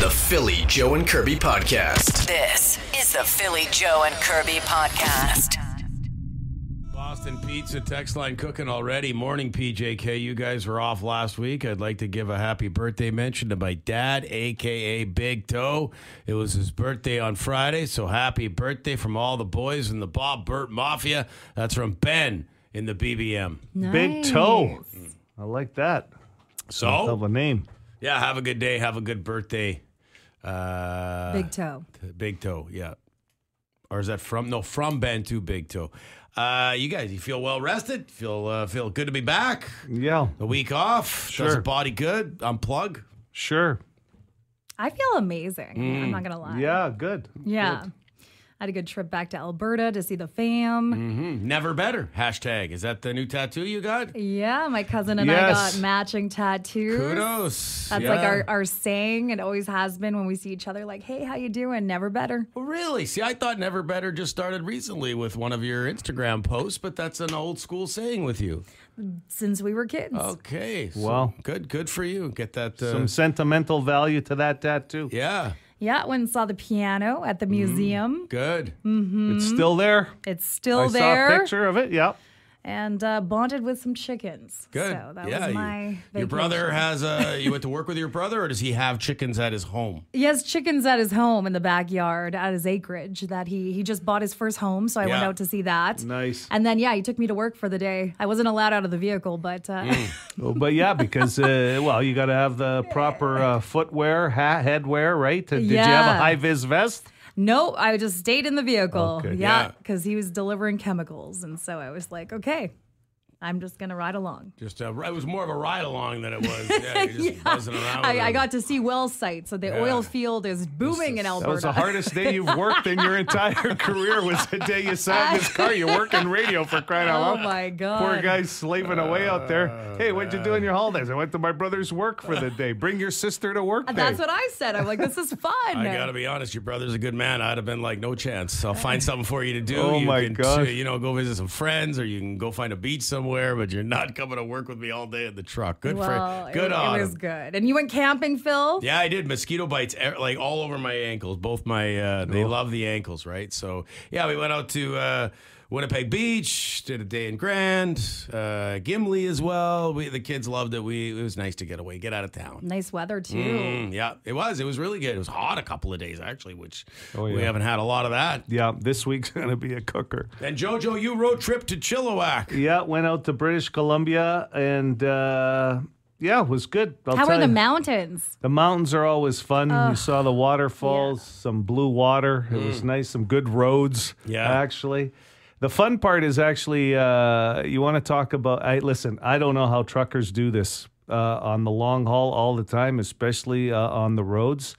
The Philly Joe and Kirby Podcast. This is the Philly Joe and Kirby Podcast. Boston Pizza text line cooking already. Morning, PJK. You guys were off last week. I'd like to give a happy birthday mention to my dad, a.k.a. Big Toe. It was his birthday on Friday, so happy birthday from all the boys in the Bob Burt Mafia. That's from Ben in the BBM. Nice. Big Toe. I like that. So, Hell of a name. yeah, have a good day. Have a good birthday. Big Toe. Big Toe, yeah. Or is that from Ben to Big Toe. You guys, you feel well rested? Feel good to be back? Yeah. A week off? Sure. Does the body good? Unplug? Sure. I feel amazing. I'm not going to lie. Yeah, good. Yeah. Good. I had a good trip back to Alberta to see the fam. Never better. Hashtag. Is that the new tattoo you got? Yeah, my cousin and I Yes. got matching tattoos. Kudos. That's Yeah. like our saying. It always has been when we see each other, like, hey, how you doing? Never better. Oh, really? See, I thought Never Better just started recently with one of your Instagram posts, but that's an old school saying with you. Since we were kids. Okay. So Wow. Good for you. Get that. Some sentimental value to that tattoo. Yeah. Yeah, went and saw the piano at the museum. Good. It's still there. It's still I there. saw a picture of it. Yep. And bonded with some chickens. Good. So that yeah, was my your brother vacation. has you went to work with your brother, or does he have chickens at his home? He has chickens at his home in the backyard at his acreage that he just bought his first home. So I went Yeah. out to see that. Nice. And then, he took me to work for the day. I wasn't allowed out of the vehicle, but Well, but yeah, because, you got to have the proper footwear, headwear, right? Did you have Yeah. a high-vis vest? no, I just stayed in the vehicle. Okay. Yeah. Because he was delivering chemicals. And so I was like, okay, I'm just going to ride along. Just it was more of a ride along than it was. Yeah, you're just buzzing around. with I him. got to see well sites. So the Yeah. oil field is booming in Alberta. That was the hardest day you've worked in your entire career was the day you sat in this car. You work in radio for crying out Oh, loud. my God. Poor guy's slaving away out there. Hey, what'd you do on your holidays? I went to my brother's work for the day. Bring your sister to work day. That's what I said. I'm like, this is fun. I gotta be honest, your brother's a good man. I'd have been like, no chance. I'll find something for you to do. Oh, you my can, gosh. go visit some friends, or you can go find a beach somewhere. But you're not coming to work with me all day in the truck. Good Well, for good it on was him. good. And you went camping, Phil? Yeah, I did. Mosquito bites like all over my ankles. Both my they love the ankles, right? So yeah, we went out to Winnipeg Beach, did a day in Grand, Gimli as well. The kids loved it. It was nice to get away, get out of town. Nice weather, too. Yeah, it was. It was really good. It was hot a couple of days actually, which Oh, yeah. we haven't had a lot of that. Yeah, this week's going to be a cooker. And Jojo, you road trip to Chilliwack. Yeah, went out to British Columbia and it was good. I'll How tell are the you. mountains? The mountains are always fun. You saw the waterfalls, some blue water. It was nice, some good roads, Yeah. actually. The fun part is actually, you want to talk about, listen, I don't know how truckers do this on the long haul all the time, especially on the roads.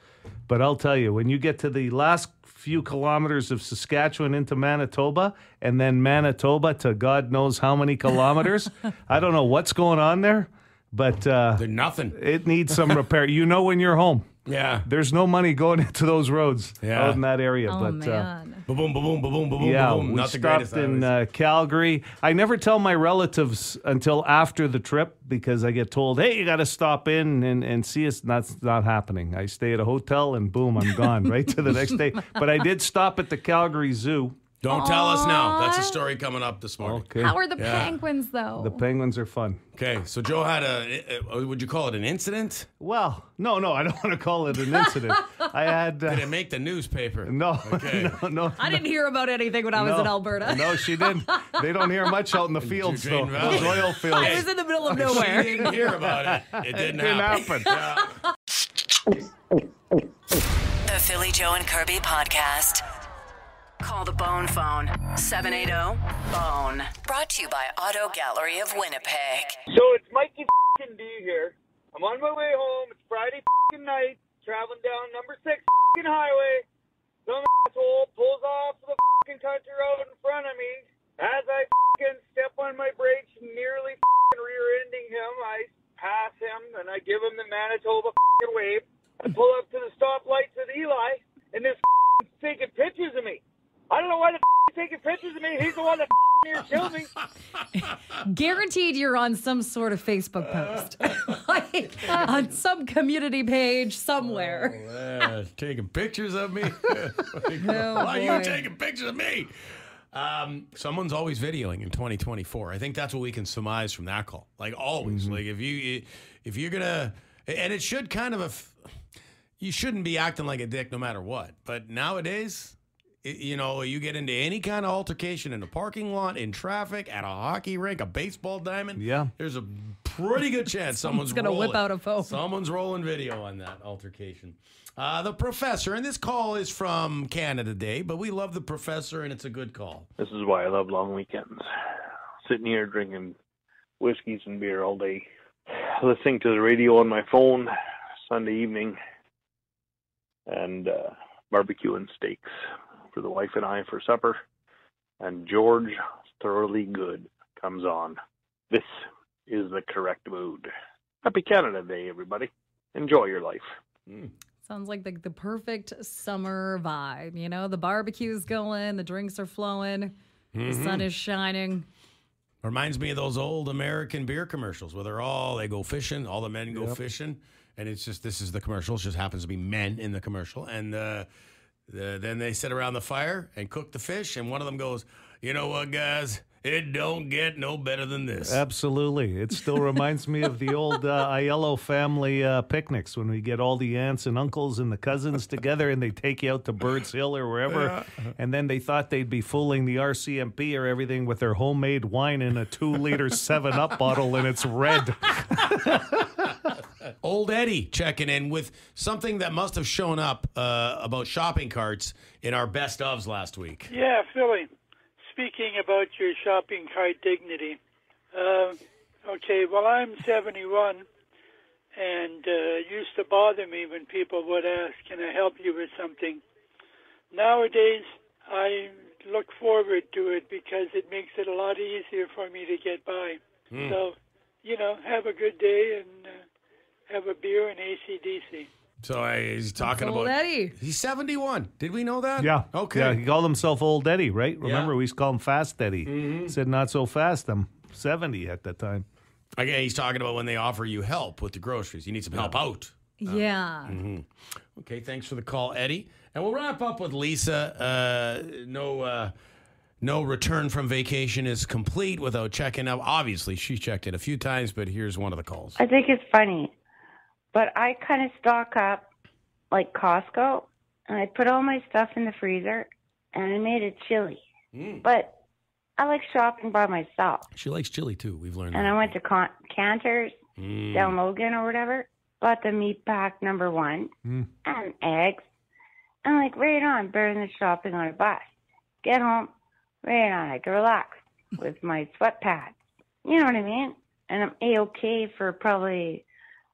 But I'll tell you, when you get to the last few kilometers of Saskatchewan into Manitoba, and then Manitoba to God knows how many kilometers, I don't know what's going on there, but They're nothing. it needs some repair. You know when you're home. Yeah. There's no money going into those roads Yeah. out in that area. Oh, but man. Boom, boom, boom, boom, boom, yeah, boom. we Not the stopped greatest. in highways. Calgary. I never tell my relatives until after the trip because I get told, hey, you got to stop in and see us. And that's not happening. I stay at a hotel and boom, I'm gone right to the next day. But I did stop at the Calgary Zoo. Don't tell us now. That's a story coming up this morning. Okay. How are the Yeah. penguins, though? The penguins are fun. Okay, so Joe had would you call it an incident? Well, no, I don't want to call it an incident. I had Did it make the newspaper? no, Okay. no. I didn't hear about anything when I was No. in Alberta. No, she didn't. They don't hear much out in the fields, though. Eugene Valley. Those oil fields. I was in the middle of She nowhere. didn't hear about it. It didn't happen. Yeah. The Philly Joe and Kirby Podcast. Call the Bone Phone, 780-BONE. Brought to you by Auto Gallery of Winnipeg. So it's Mikey D here. I'm on my way home. It's Friday night, traveling down number 6 highway. Some asshole pulls off the country road in front of me. As I step on my brakes, nearly rear-ending him, I pass him and I give him the Manitoba wave. I pull up to the stoplights with Eli, and this taking pictures of me. I don't know why the taking pictures of me. He's the one that here, kill me. Guaranteed you're on some sort of Facebook post. Like, on some community page somewhere. Taking pictures of me. Oh, Why are boy. you taking pictures of me? Someone's always videoing in 2024. I think that's what we can surmise from that call. Like always, like if you're gonna, and it should kind of, you shouldn't be acting like a dick no matter what. But nowadays, you get into any kind of altercation in a parking lot, in traffic, at a hockey rink, a baseball diamond. Yeah. There's a pretty good chance someone's gonna whip rolling- out a phone. Someone's rolling video on that altercation. The professor, and this call is from Canada Day, but we love the professor, and it's a good call. This is why I love long weekends. Sitting here drinking whiskeys and beer all day, listening to the radio on my phone Sunday evening, and barbecuing steaks for the wife and I for supper. And George, Thoroughly Good, comes on. This is the correct mood. Happy Canada Day, everybody. Enjoy your life. Sounds like the perfect summer vibe. You know, the barbecue's going, the drinks are flowing, the sun is shining. Reminds me of those old American beer commercials where they go fishing, all the men go fishing, and it's just, this is the commercial. It just happens to be men in the commercial. And then they sit around the fire and cook the fish, and one of them goes, "You know what, guys? It don't get no better than this." Absolutely. It still reminds me of the old Aiello family picnics when we get all the aunts and uncles and the cousins together and they take you out to Bird's Hill or wherever. And then they thought they'd be fooling the RCMP or everything with their homemade wine in a 2-liter 7-Up bottle and it's red. Old Eddie checking in with something that must have shown up about shopping carts in our best ofs last week. Yeah, Philly. Speaking about your shopping cart dignity, okay, well, I'm 71, and it used to bother me when people would ask, "Can I help you with something?" Nowadays, I look forward to it because it makes it a lot easier for me to get by. So, have a good day and have a beer and AC/DC. So he's talking Old about Eddie. He's 71. Did we know that? Yeah. Okay. Yeah, he called himself Old Eddie, right? Remember, Yeah. we used to call him Fast Eddie. He said, not so fast. I'm 70 at that time. Again, he's talking about when they offer you help with the groceries. You need some help out. Yeah. Okay, thanks for the call, Eddie. And we'll wrap up with Lisa. No return from vacation is complete without checking out. Obviously, she checked it a few times, but here's one of the calls. I think it's funny, but I kind of stock up like Costco, and I put all my stuff in the freezer, and I made it chili. But I like shopping by myself. She likes chili, too. We've learned And that. I went to Cantor's down Logan or whatever, bought the meat pack number 1 and eggs. And like, right on, better than shopping on a bus. Get home, right on, I can relax with my sweat pads. You know what I mean? And I'm A-okay for probably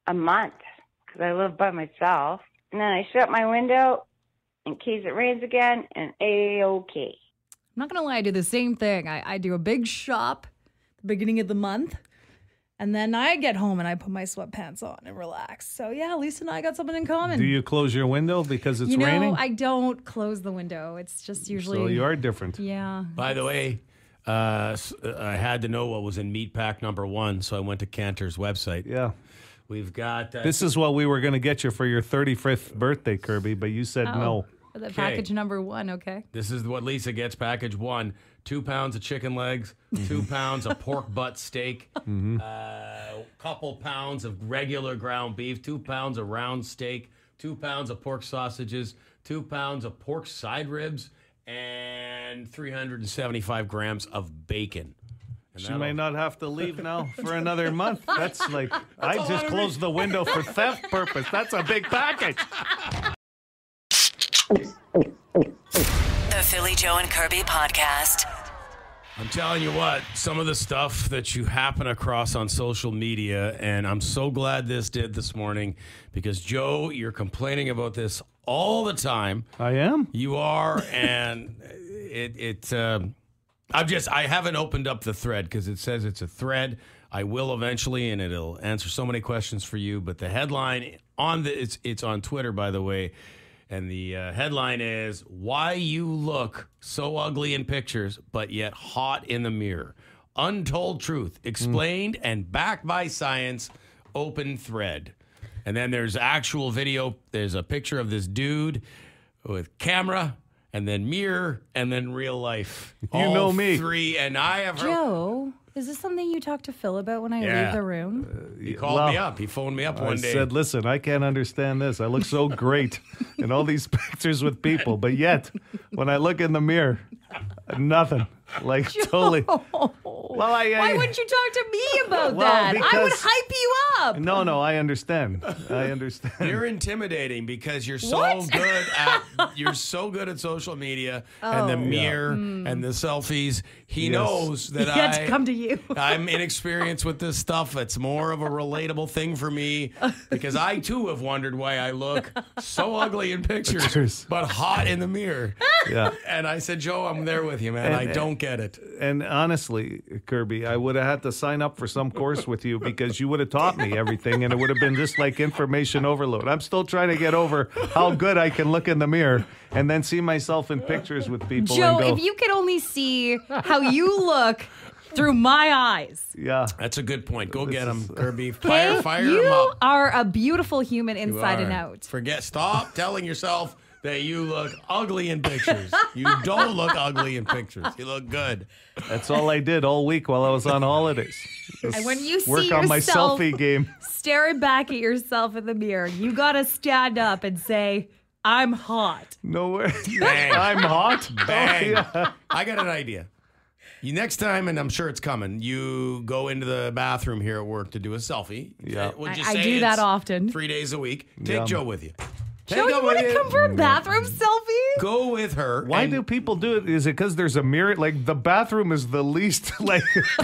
a month because I live by myself. And then I shut my window in case it rains again and A-okay. I'm not going to lie, I do the same thing. I do a big shop at the beginning of the month, and then I get home and I put my sweatpants on and relax. So, yeah, Lisa and I got something in common. Do you close your window because it's raining? I don't close the window. It's just usually... So you are different. Yeah. By the way, I had to know what was in meat pack number 1, so I went to Cantor's website. Yeah. We've got... This is what we were going to get you for your 35th birthday, Kirby, but you said no. For the package number 1, okay. This is what Lisa gets. Package 1, 2 pounds of chicken legs, 2 pounds of pork butt steak, couple pounds of regular ground beef, 2 pounds of round steak, 2 pounds of pork sausages, 2 pounds of pork side ribs, and 375 grams of bacon. And She may not have to leave now for another month. That's like, I just closed the window for theft purpose. That's a big package. The Philly Joe and Kirby podcast. I'm telling you what, some of the stuff that you happen across on social media, and I'm so glad this did this morning, because Joe, you're complaining about this all the time. I am. You are, and I haven't opened up the thread because it says it's a thread. I will eventually, and it'll answer so many questions for you. But the headline it's on Twitter, by the way. And the headline is, Why You Look So Ugly in Pictures, But Yet Hot in the Mirror. Untold Truth, explained and backed by science, open thread. And then there's actual video. There's a picture of this dude with camera, and then mirror, and then real life. You know me. Three, and I have heard. Joe, is this something you talk to Phil about when I leave the room? He called me up. He phoned me up one day. I said, listen, I can't understand this. I look so great in all these pictures with people, but yet when I look in the mirror, nothing. Like totally. Well, Why wouldn't you talk to me about that? I would hype you up. No, I understand. I understand. You're intimidating because you're so good at social media and the mirror and the selfies. He knows that he had to come to you. I'm inexperienced with this stuff. It's more of a relatable thing for me because I too have wondered why I look so ugly in pictures but hot in the mirror. Yeah. And I said, Joe, I'm there with you, man. I don't get it. And honestly, Kirby, I would have had to sign up for some course with you because you would have taught me everything and it would have been just like information overload. I'm still trying to get over how good I can look in the mirror and then see myself in pictures with people. Joe, and go, if you could only see how you look through my eyes. Yeah. That's a good point. Go get him, Kirby. Okay? Fire You him up. are a beautiful human inside and out. Stop telling yourself that you look ugly in pictures. You don't look ugly in pictures. You look good. That's all I did all week while I was on holidays. And when you see work on my yourself selfie game. staring back at yourself in the mirror, you got to stand up and say, I'm hot. No way. Bang. I'm hot. Bang. Oh, yeah. I got an idea. You next time, and I'm sure it's coming, you go into the bathroom here at work to do a selfie. Yeah. We'll just I say do that it's often. 3 days a week. Take Joe with you. Joe, you want to come for a bathroom selfie? Go with her. Why do people do it? Is it because there's a mirror? Like the bathroom is the least like. It's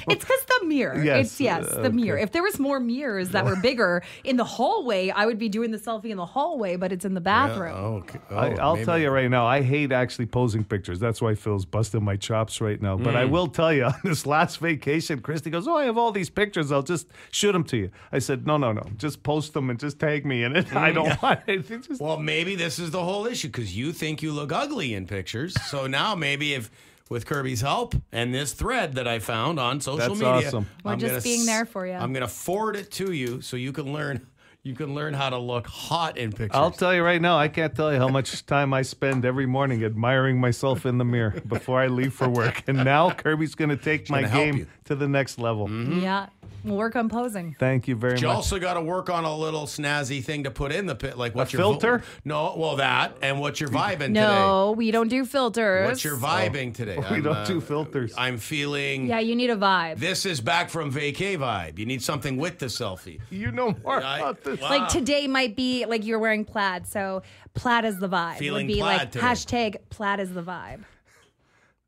because the mirror. Yes. It's the mirror. If there was more mirrors that were bigger in the hallway, I would be doing the selfie in the hallway, but it's in the bathroom. Okay. I'll tell you right now, I hate actually posing pictures. That's why Phil's busting my chops right now. But I will tell you, on this last vacation, Christy goes, I have all these pictures. I'll just shoot them to you. I said, no. Just post them and just tag me in it. I don't want it. Well, maybe this is the whole issue because you think you look ugly in pictures. So now maybe if with Kirby's help and this thread that I found on social That's media, awesome. We're just being there for you. I'm going to forward it to you so you can learn. You can learn how to look hot in pictures. I'll tell you right now, I can't tell you how much time I spend every morning admiring myself in the mirror before I leave for work. And now Kirby's going to take my game to the next level. Yeah. We'll work on posing. Thank you very much. You also got to work on a little snazzy thing to put in the pit, like what's your filter? That and what you're vibing today. No, we don't do filters. What's your vibing today? We don't do filters. I'm feeling. Yeah, you need a vibe. This is back from vacay vibe. You need something with the selfie. You know more about this. Wow. Like today might be like you're wearing plaid, so plaid is the vibe. Feeling would be plaid like today. hashtag plaid is the vibe.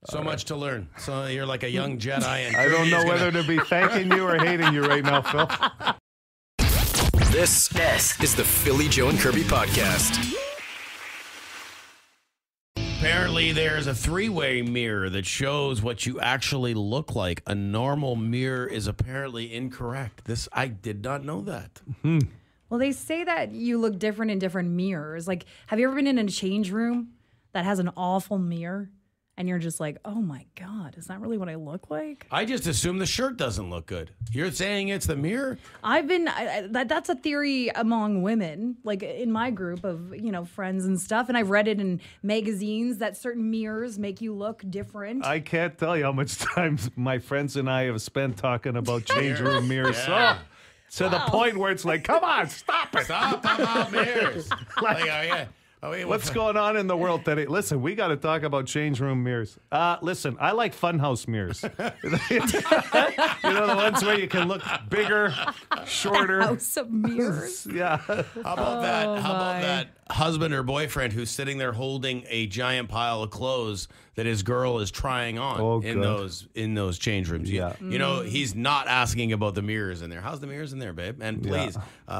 So much to learn. So you're like a young Jedi. And I don't know whether to be thanking you or hating you right now, Phil. This is the Philly Joe and Kirby podcast. Apparently, there's a three-way mirror that shows what you actually look like. A normal mirror is apparently incorrect. I did not know that. Well, they say that you look different in different mirrors. Like, have you ever been in a change room that has an awful mirror? And you're just like, oh my God, is that really what I look like? I just assume the shirt doesn't look good. You're saying it's the mirror? That's a theory among women, like in my group of, friends and stuff. And I've read it in magazines that certain mirrors make you look different. I can't tell you how much time my friends and I have spent talking about change room mirrors. Yeah. To the point where it's like, come on, stop it. Stop about mirrors. What's going on in the world today? Listen, we got to talk about change room mirrors. Listen, I like funhouse mirrors. The ones where you can look bigger, shorter. House of mirrors. Yeah. How about that? How about that husband or boyfriend who's sitting there holding a giant pile of clothes that his girl is trying on in those change rooms? Yeah. He's not asking about the mirrors in there. How's the mirrors in there, babe? And please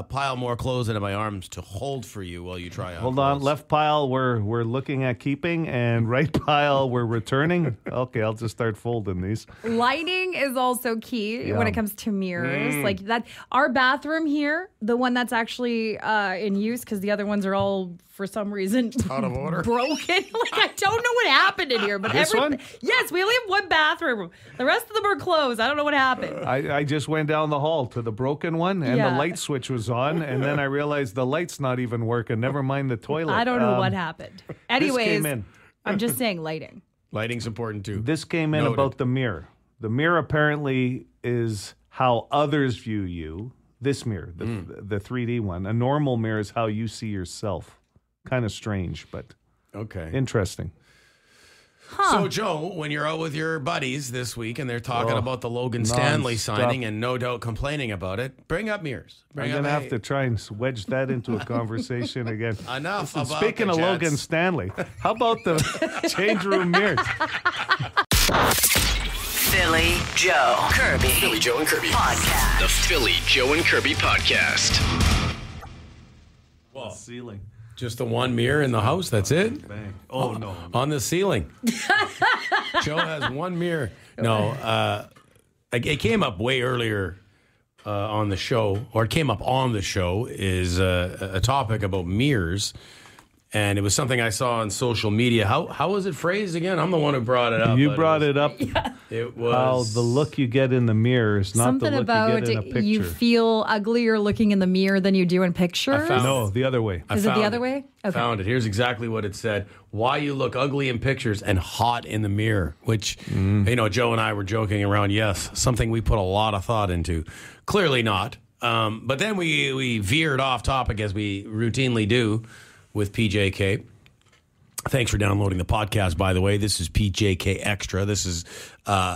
pile more clothes into my arms to hold for you while you try on. Hold on. Left pile we're looking at keeping, and right pile we're returning. Okay, I'll just start folding these. Lighting is also key when it comes to mirrors. Like that, our bathroom here, the one that's actually in use, because the other ones are all for some reason Out of order. broken. Like I don't know what happened in here, but This one? Yes, we only have one bathroom. The rest of them are closed. I don't know what happened. I just went down the hall to the broken one, and the light switch was on, and then I realized the light's not even working. Never mind the toilet. I don't know what happened. Anyways, came in. I'm just saying lighting. Lighting's important too. This came in about the mirror. The mirror apparently is how others view you. This mirror, the 3D one. A normal mirror is how you see yourself. Kind of strange, but interesting. So, Joe, when you're out with your buddies this week and they're talking about the Logan Stanley signing and no doubt complaining about it, bring up mirrors. I'm going to have to try and wedge that into a conversation again. Enough Listen, about speaking the of Jets. Logan Stanley, how about the change room mirrors? Philly Joe Kirby. Philly Joe and Kirby. Podcast. The Philly Joe and Kirby Podcast. Well, Ceiling. just the one mirror in the house, that's it? Bang. Oh, no. On the ceiling. Joe has one mirror. No, it came up way earlier on the show, or it came up on the show, is a topic about mirrors. And it was something I saw on social media. How was it phrased again? I'm the one who brought it up. You brought it up. It was How the look you get in the mirror is not Something the look about you get in a picture. you feel uglier looking in the mirror than you do in pictures. No, the other way. Is it the other way? Okay. Found it. Here's exactly what it said. Why you look ugly in pictures and hot in the mirror, which, Joe and I were joking around. Yes, something we put a lot of thought into. Clearly not. But then we veered off topic, as we routinely do with PJK. Thanks for downloading the podcast, by the way. This is PJK Extra. This is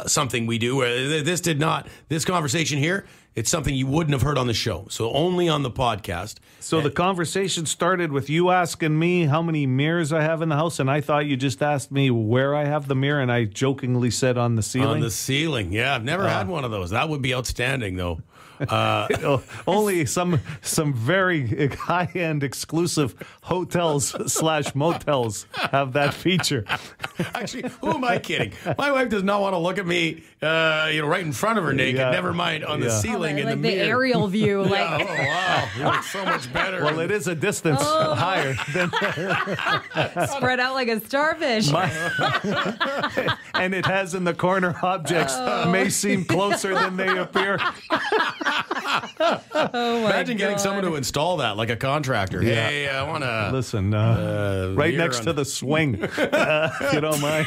something we do. This conversation here, it's something you wouldn't have heard on the show. So only on the podcast. So the conversation started with you asking me how many mirrors I have in the house, and I thought you just asked me where I have the mirror, and I jokingly said on the ceiling. On the ceiling. Yeah, I've never had one of those. That would be outstanding, though. Only some very high-end exclusive hotels / motels have that feature. Actually, who am I kidding? My wife does not want to look at me, right in front of her naked. Yeah. Never mind on the ceiling in like the the mirror. aerial view. Like, Oh wow, you look so much better. Well, it is a distance higher than, spread out like a starfish. and it has in the corner objects may seem closer than they appear. Imagine getting someone to install that, like a contractor. Yeah. Hey, I want to Listen, right mirror next on to the swing, if you don't mind.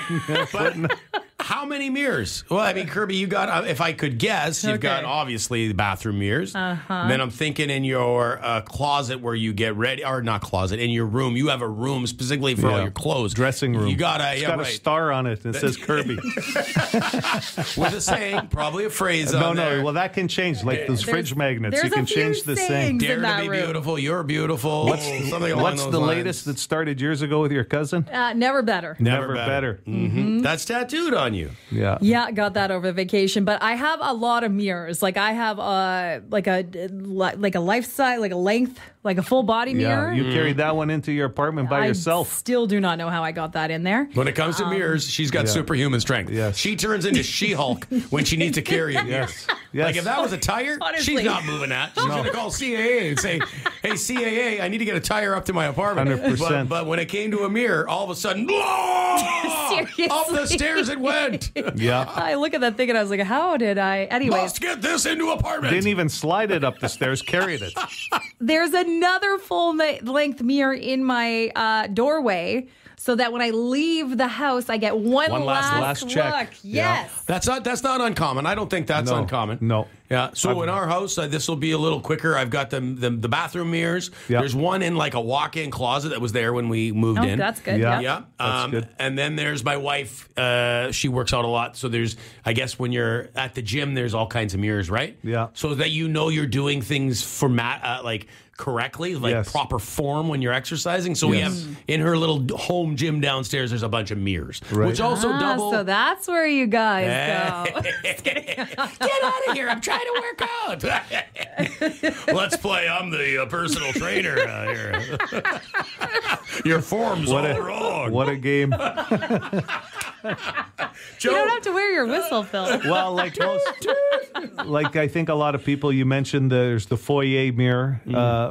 How many mirrors? Well, I mean, Kirby, you got, if I could guess, you've got obviously the bathroom mirrors. And then I'm thinking in your closet where you get ready, or not closet, in your room, you have a room specifically for all your clothes. Dressing room. You got It's got a star on it and it says Kirby. With a saying, probably a phrase on there. Well, that can change. Like those fridge magnets, you there's can a few change the saying. sayings Dare in to that be room. beautiful, you're beautiful. Something along What's those the lines. latest that started years ago with your cousin? Never better. Never better. Mm-hmm. That's tattooed on you. Yeah. Yeah, got that over vacation. But I have a lot of mirrors. Like I have like a life size, like a length, like a full body mirror. You carried that one into your apartment by I yourself. still do not know how I got that in there. When it comes to mirrors, she's got superhuman strength. Yes. She turns into She-Hulk when she needs to carry a mirror. Yes. Like if that was a tire, Honestly. she's not moving that. She's going to call CAA and say, hey, CAA, I need to get a tire up to my apartment. 100%. But when it came to a mirror, all of a sudden, Seriously. up the stairs it went. Yeah. I look at that thing and I was like, how did I? Anyways, Must get this into apartment. Didn't even slide it up the stairs, carried it. there's another full length mirror in my doorway, so that when I leave the house, I get one last last check. look. Yeah. Yes. That's not uncommon. I don't think that's uncommon. No. Yeah. So in our house, this will be a little quicker. I've got the bathroom mirrors. Yeah. There's one in like a walk-in closet that was there when we moved in. That's good. Yeah. Yeah. That's good. And then there's my wife. She works out a lot. So there's, I guess when you're at the gym, there's all kinds of mirrors, right? Yeah. So that you're doing things for like correctly, like Yes. proper form when you're exercising. So we have in her little home gym downstairs, there's a bunch of mirrors, which also double. So that's where you guys go. Get out of here. I'm trying to work out. Let's play. I'm the personal trainer here. Your form's all wrong. What a game. You don't have to wear your whistle, Phil. Well, like I think a lot of people, you mentioned there's the foyer mirror,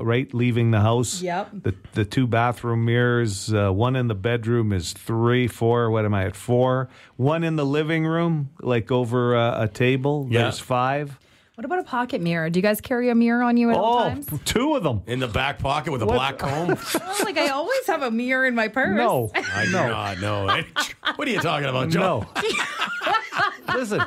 right, leaving the house. Yep. The 2 bathroom mirrors, one in the bedroom is 3, 4, what am I at, 4? One in the living room, like over a table, there's 5. What about a pocket mirror? Do you guys carry a mirror on you at all times? 2 of them. In the back pocket with a black comb. Like I always have a mirror in my purse. No. I do not know. What are you talking about, Joe? No. Listen,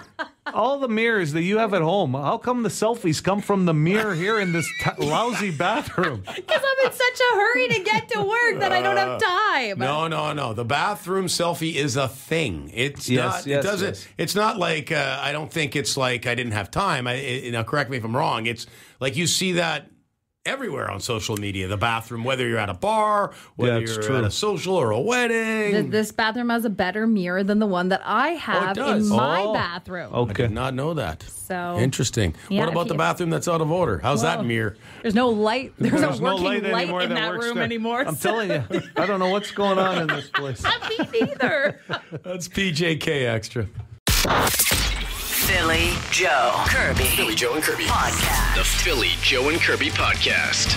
all the mirrors that you have at home, how come the selfies come from the mirror here in this lousy bathroom? Because I'm in such a hurry to get to work that I don't have time. No. The bathroom selfie is a thing. It's Yes, not. yes, It doesn't. yes. It's not like I don't think it's like I didn't have time. Now, correct me if I'm wrong. It's like you see that everywhere on social media. The bathroom, whether you're at a bar, whether it's you're true. at a social or a wedding. This bathroom has a better mirror than the one that I have in does? my bathroom. I Okay. did not know that. So Interesting. Yeah, What about if the you- bathroom that's out of order? How's that mirror? there's no light. There's a no working light, anymore in that works room there. anymore. I'm telling you, I don't know what's going on in this place. Me neither. That's PJK extra. Philly Joe Kirby. Philly Joe and Kirby. Podcast. The Philly Joe and Kirby podcast.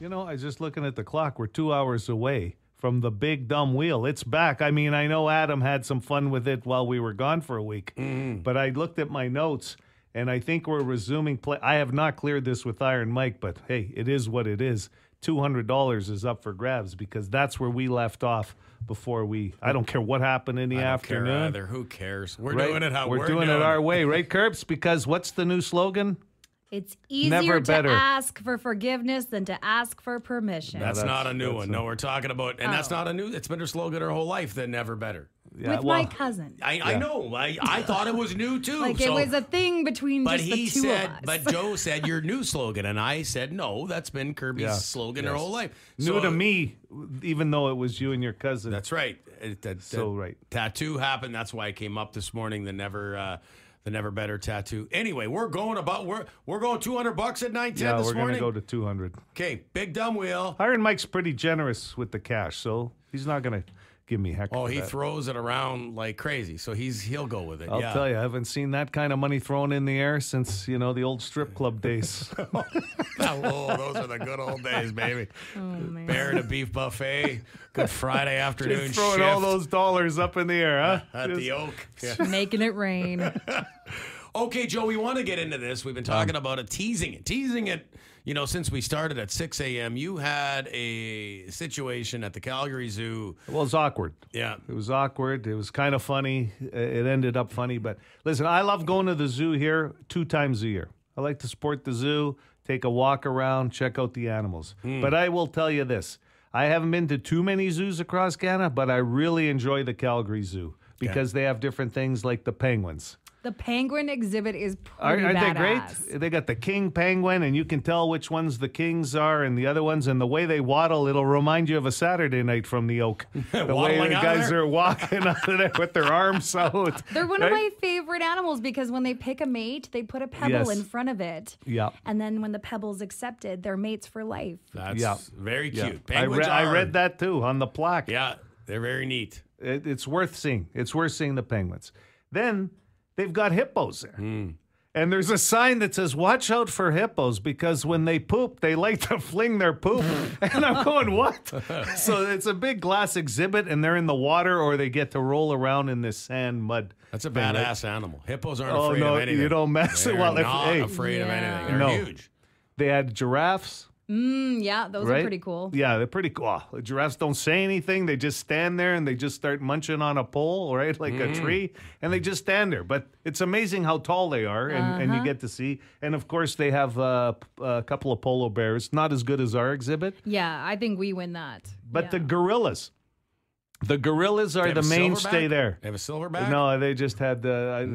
You know, I was just looking at the clock. We're 2 hours away from the big dumb wheel. It's back. I mean, I know Adam had some fun with it while we were gone for a week, but I looked at my notes, and I think we're resuming play. I have not cleared this with Iron Mike, but hey, it is what it is. $200 is up for grabs because that's where we left off before we. I don't care what happened in the I don't care afternoon. either. Who cares? We're Right? doing it how we're doing it our way, right, Curbs? Because what's the new slogan? It's easier Never better. to ask for forgiveness than to ask for permission. That's not a new that's one. a- No, we're talking about, and that's not a new. It's been her slogan her whole life. That never better. Yeah, With my cousin. I know. I thought it was new too. Like it so- was a thing between But just he the two said, of us. but Joe said your new slogan, and I said no. That's been Kirby's Yeah, slogan her yes. whole life. New So- to me, even though it was you and your cousin. That's right. So right. Tattoo happened. That's why I came up this morning. The never better tattoo. Anyway, we're going $200 at 9:10 Yeah, this we're morning. going to go to 200. Okay, big dumb wheel. Iron Mike's pretty generous with the cash, so he's not going to give me heck. Oh, for he that. throws it around like crazy. So he'll go with it. I'll yeah. tell you, I haven't seen that kind of money thrown in the air since the old strip club days. Oh, those are the good old days, baby. Oh, man. Bear and a beef buffet. Good Friday afternoon Just throwing shift all those dollars up in the air, huh? at Just- the Oak. Yeah. Making it rain. Okay, Joe, we want to get into this. We've been talking about it, teasing it. Since we started at 6 a.m., you had a situation at the Calgary Zoo. Well, it was awkward. Yeah. It was awkward. It was kind of funny. It ended up funny. But listen, I love going to the zoo here 2 times a year. I like to support the zoo, take a walk around, check out the animals. But I will tell you this. I haven't been to too many zoos across Canada, but I really enjoy the Calgary Zoo because they have different things like the penguins. The penguin exhibit is pretty Aren't they badass. great? They got the king penguin, and you can tell which ones the kings are and the other ones. And the way they waddle, it'll remind you of a Saturday night from the Oak. The way Waddling the out guys there? are walking out of there with their arms out. They're one of Right? my favorite animals because when they pick a mate, they put a pebble Yes. in front of it. Yeah. And then when the pebble's accepted, they're mates for life. That's Yeah. very Yeah. cute. Penguins I are- read that too on the plaque. Yeah, they're very neat. It's worth seeing. It's worth seeing the penguins. Then they've got hippos there. And there's a sign that says, watch out for hippos because when they poop, they like to fling their poop. And I'm going, what? So it's a big glass exhibit and they're in the water or they get to roll around in this sand mud. That's a thing, right? badass animal. Hippos aren't Oh, afraid no, of anything. you don't mess They're it. Well, if- not hey. afraid of Yeah. anything. They're No. huge. They had giraffes. Yeah, those Right? are pretty cool. Yeah, they're pretty cool. Oh, the giraffes don't say anything. They just stand there and they just start munching on a pole, right? Like a tree. And they just stand there. But it's amazing how tall they are and you get to see. And of course, they have a couple of polo bears. Not as good as our exhibit. Yeah, I think we win that. But Yeah. the gorillas. The gorillas They are have the a mainstay silverback? there. They have a silverback? No, they just had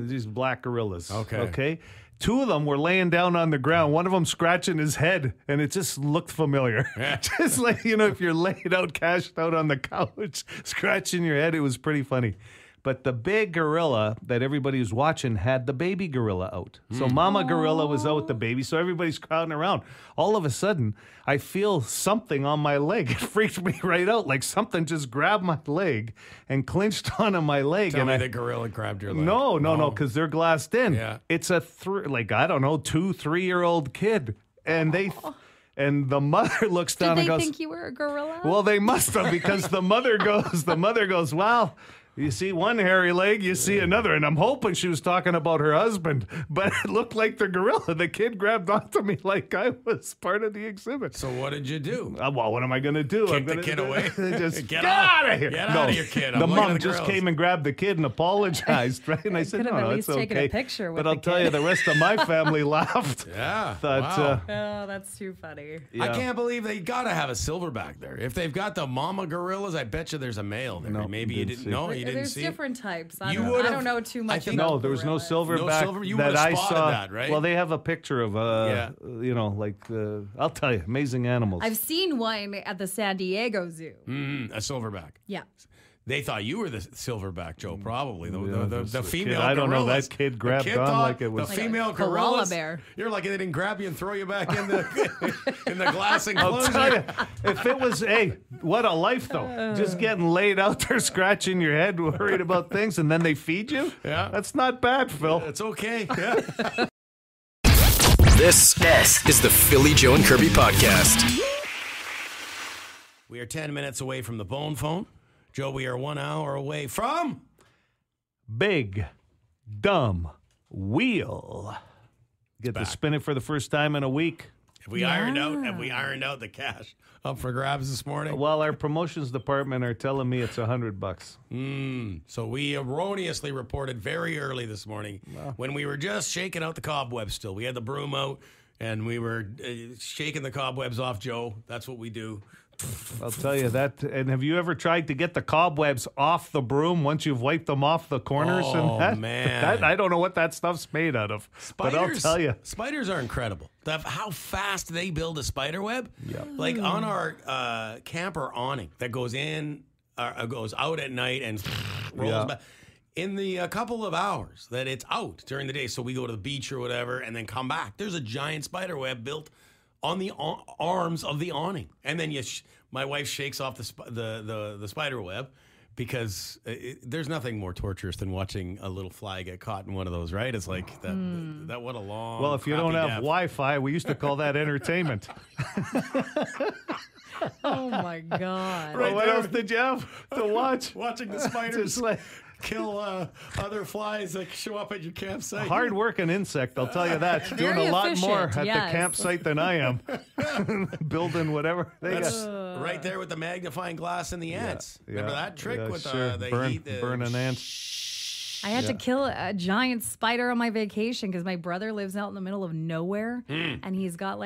these black gorillas. Okay. Okay. Two of them were laying down on the ground. One of them scratching his head, and it just looked familiar. Just like, if you're laid out, cashed out on the couch, scratching your head, it was pretty funny. But the big gorilla that everybody was watching had the baby gorilla out. So Mama Gorilla was out with the baby, so everybody's crowding around. All of a sudden, I feel something on my leg. It freaked me right out. Like something just grabbed my leg and clinched onto my leg. Tell me the gorilla grabbed your leg. No, because they're glassed in. Yeah. It's a 2-3-year-old kid. And and the mother looks down and goes, Did they think you were a gorilla? well, they must have, because the mother goes, well, you see one hairy leg, you see another. And I'm hoping she was talking about her husband, but it looked like the gorilla. The kid grabbed onto me like I was part of the exhibit. So what did you do? Well, what am I going to do? Kick the kid away? Just Get out of here. Get out of your kid. The mom just came and grabbed the kid and apologized, right? And I said, could have no, at it's least okay. taken a picture with But I'll the tell kid. you, the rest of my family laughed. Yeah. Thought, wow. Oh, that's too funny. I can't believe they got to have a silverback there. If they've got the mama gorillas, I bet you there's a male there. No, Maybe you didn't didn't see. know. You didn't There's see. different types. I You don't would've- know too I much think- about No, there was no gorillas. silverback silver- you that would've I spotted saw. that, right? Well, they have a picture of, I'll tell you, amazing animals. I've seen one at the San Diego Zoo. A silverback. Yeah. They thought you were the silverback, Joe. Probably the just a female. kid. I don't know. gorillas. That kid The grabbed kid on thought like it was- the Like a female koala gorillas. bear. You're like they didn't grab you and throw you back in the glass I'll enclosure. tell you, if it was, what a life though. Just getting laid out there, scratching your head, worried about things, and then they feed you? Yeah. That's not bad, Phil. It's okay. Yeah. This is the Philly Joe and Kirby podcast. We are 10 minutes away from the bone phone. Joe, we are 1 hour away from Big Dumb Wheel. Get to back. spin it for the first time in a week. Have we ironed out the cash up for grabs this morning? Well, our promotions department are telling me it's $100. So we erroneously reported very early this morning when we were just shaking out the cobwebs still. We had the broom out and we were shaking the cobwebs off, Joe. That's what we do. I'll tell you that. And have you ever tried to get the cobwebs off the broom once you've wiped them off the corners? Oh, and that? man. I don't know what that stuff's made out of. But I'll tell you. Spiders are incredible. How fast they build a spider web. Yeah. Like on our camper awning that goes in, goes out at night and rolls back. In the couple of hours that it's out during the day, so we go to the beach or whatever and then come back, there's a giant spider web built on the arms of the awning. And then my wife shakes off the spider web because there's nothing more torturous than watching a little fly get caught in one of those, right? It's like that what a long, Well, if you don't have death. Wi-Fi, we used to call that entertainment. Oh my God. Well, what else did you have to watch? Watching the spiders Just like kill other flies that show up at your campsite. hard-working insect, I'll tell you that. Doing Very a lot efficient, more at yes. the campsite than I am. Building whatever they That's got. right there with the magnifying glass and the ants. Remember that trick with sure. the Burn, heat? burn an ant. I had to kill a giant spider on my vacation because my brother lives out in the middle of nowhere and he's got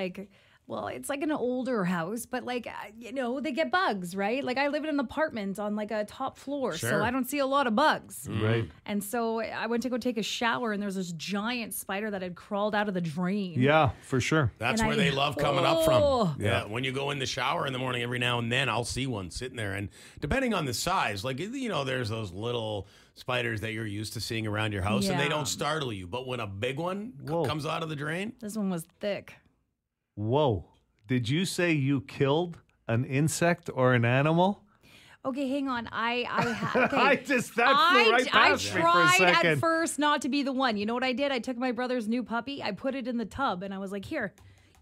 it's like an older house, but they get bugs, right? Like I live in an apartment on like a top floor, Sure. so I don't see a lot of bugs. Right. And so I went to go take a shower and there was this giant spider that had crawled out of the drain. Yeah, for sure. That's And where I- they love coming up Oh. from. Yeah. When you go in the shower in the morning, every now and then I'll see one sitting there. And depending on the size, there's those little spiders that you're used to seeing around your house and they Yeah. don't startle you. But when a big one comes out of the drain, This one was thick. Whoa. Did you say you killed an insect or an animal? Okay, hang on. Okay. That flew right past me for a I tried second. at first not to be the one. You know what I did? I took my brother's new puppy. I put it in the tub, and I was like, "Here,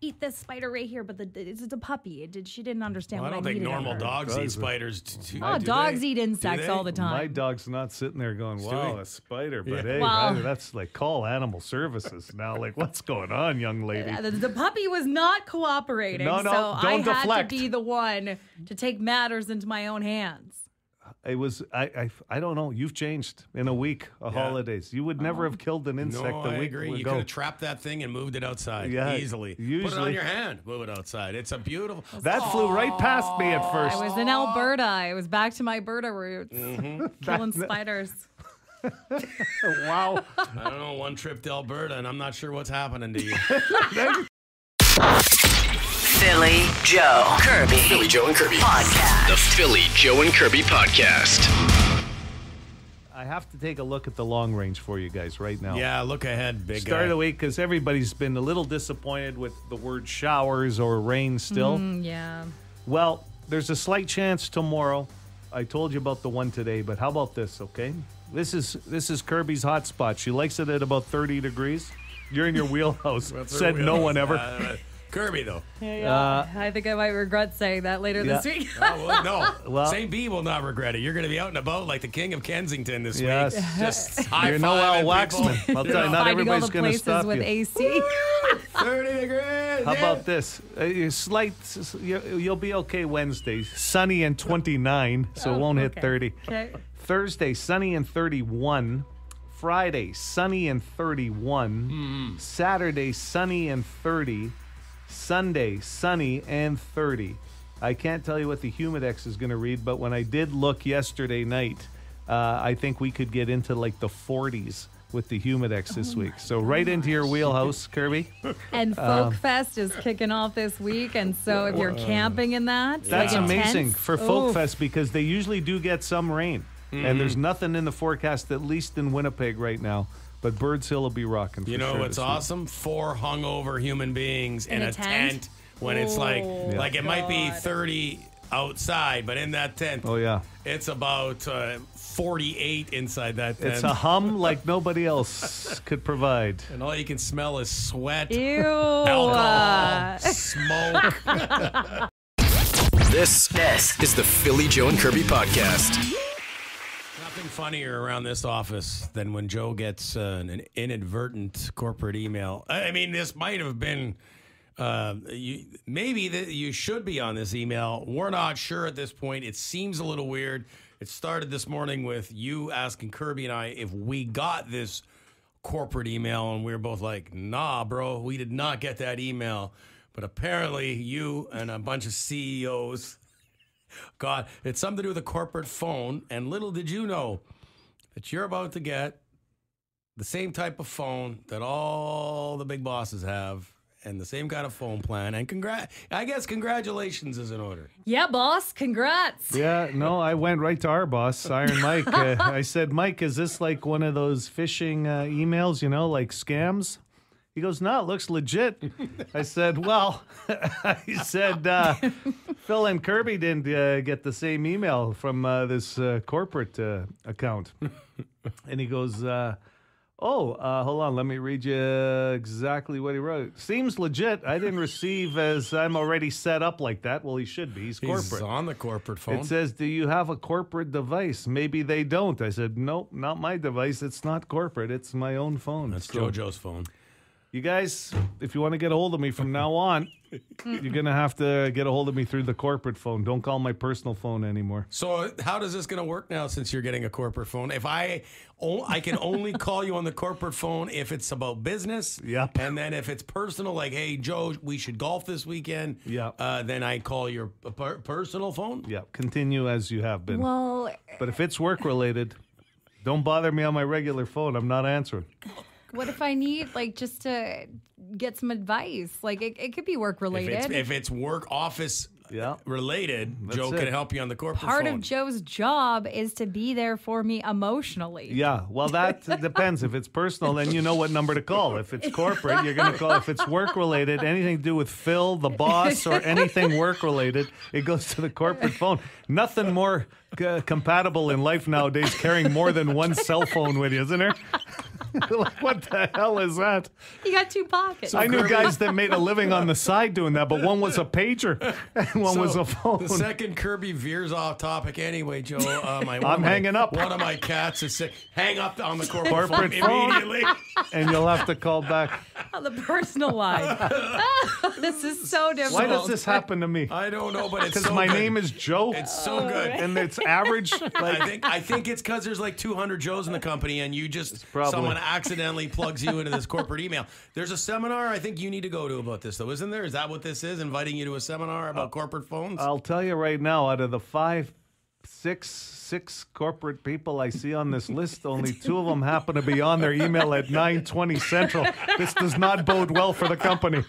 eat this spider right here." But it's a puppy. She didn't understand I what don't I think needed. normal of her. dogs eat spiders. Oh, dogs eat insects all the time. My dog's not sitting there going, wow, Stewie. a spider. But Yeah. hey, Well- that's like call animal services now. Like, what's going on, young lady? Yeah, the puppy was not cooperating, No, so don't I had deflect. to be the one to take matters into my own hands. It was, I don't know. You've changed in a week of holidays. You would never have killed an insect No, a I week agree. You ago. could have trapped that thing and moved it outside Yeah, easily. Put it usually. on your hand. Move it outside. It's a beautiful. That flew right past me at first. I was in Alberta. I was back to my Alberta roots, killing spiders. Wow. I don't know, one trip to Alberta, and I'm not sure what's happening to you. Philly Joe Kirby. Philly Joe and Kirby. Podcast. The Philly Joe and Kirby Podcast. I have to take a look at the long range for you guys right now. Yeah, look ahead, big Start guy. of the week, because everybody's been a little disappointed with the word showers or rain still. Yeah. Well, there's a slight chance tomorrow. I told you about the one today, but how about this, okay? This is Kirby's hot spot. She likes it at about 30 degrees. You're in your wheelhouse. Said no one ever. Kirby, though. I think I might regret saying that later this week. Oh, well, no. Well- St. B will not regret it. You're going to be out and about like the king of Kensington this Yes. week. Just high You're no Al fiving people. Waxman. I'll tell you, not Finding all everybody's the going to places stop with you. AC. 30 degrees. How about this? You'll be okay Wednesday. Sunny and 29, so it won't hit okay. 30. Okay. Thursday, sunny and 31. Friday, sunny and 31. Saturday, sunny and 30. Sunday, sunny and 30. I can't tell you what the Humidex is going to read, but when I did look yesterday night, I think we could get into like the 40s with the Humidex this week. So right into your wheelhouse, Kirby. And Folk Fest is kicking off this week, and so if you're camping in that, That's like amazing intense, for Folk oof. Fest because they usually do get some rain. And there's nothing in the forecast, at least in Winnipeg right now. But Birds Hill will be rocking for You know sure what's this week. awesome? 4 hungover human beings in a tent when it's like it might be 30 outside, but in that tent, Oh, yeah. it's about 48 inside that tent. It's a hum like nobody else could provide. and all you can smell is sweat, Ew. alcohol, smoke. This is the Philly Joe and Kirby Podcast. Nothing funnier around this office than when Joe gets an inadvertent corporate email. I mean, this might have been maybe you should be on this email. We're not sure at this point. It seems a little weird. It started this morning with you asking Kirby and I if we got this corporate email, and we were both like, nah, bro, we did not get that email. But apparently you and a bunch of CEOs got it's something to do with a corporate phone, and little did you know that you're about to get the same type of phone that all the big bosses have and the same kind of phone plan. And I guess congratulations is in order. Yeah, boss. Congrats. Yeah, no, I went right to our boss, Iron Mike. I said, Mike, is this like one of those phishing emails, like scams? He goes, no, it looks legit. I said, well, Phil and Kirby didn't get the same email from this corporate account. And he goes, hold on, let me read you exactly what he wrote. Seems legit. I didn't receive as I'm already set up like that. Well, he should be. He's corporate. He's on the corporate phone. It says, do you have a corporate device? Maybe they don't. I said, nope, not my device. It's not corporate. It's my own phone. That's So, JoJo's phone. you guys, if you want to get a hold of me from now on, you're going to have to get a hold of me through the corporate phone. Don't call my personal phone anymore. So how is this going to work now since you're getting a corporate phone? If I can only call you on the corporate phone if it's about business. Yep. And then if it's personal, like, hey, Joe, we should golf this weekend. Yep. Then I call your personal phone. Yeah, continue as you have been. Well, But if it's work-related, don't bother me on my regular phone. I'm not answering. what if I need just to get some advice? Like it could be work related. If it's work office related, Joe it. can help you on the corporate Part phone. of Joe's job is to be there for me emotionally. Yeah, well, that depends. If it's personal, then you know what number to call. If it's corporate, you're going to call. If it's work-related, anything to do with Phil, the boss, or anything work-related, it goes to the corporate phone. Nothing more compatible in life nowadays carrying more than one cell phone with you, isn't there? Like, what the hell is that? You got two pockets. I knew guys that made a living on the side doing that, but one was a pager and one was a phone. The second Kirby veers off topic anyway, Joe. I'm hanging up. One of my cats is sick. Hang up on the corporate Corporate phone phone. immediately. And you'll have to call back. On the personal line. This is so different. Why does this happen to me? I don't know, but it's Because so my good. name is Joe. It's so good. And it's average. I think it's because there's like 200 Joes in the company, and you just probably- someone accidentally plugs you into this corporate email. There's a seminar I think you need to go to about this, though, isn't there? Is that what this is? Inviting you to a seminar about corporate phones? I'll tell you right now, out of the 5 six corporate people I see on this list, only 2 of them happen to be on their email at 9:20 Central. This does not bode well for the company.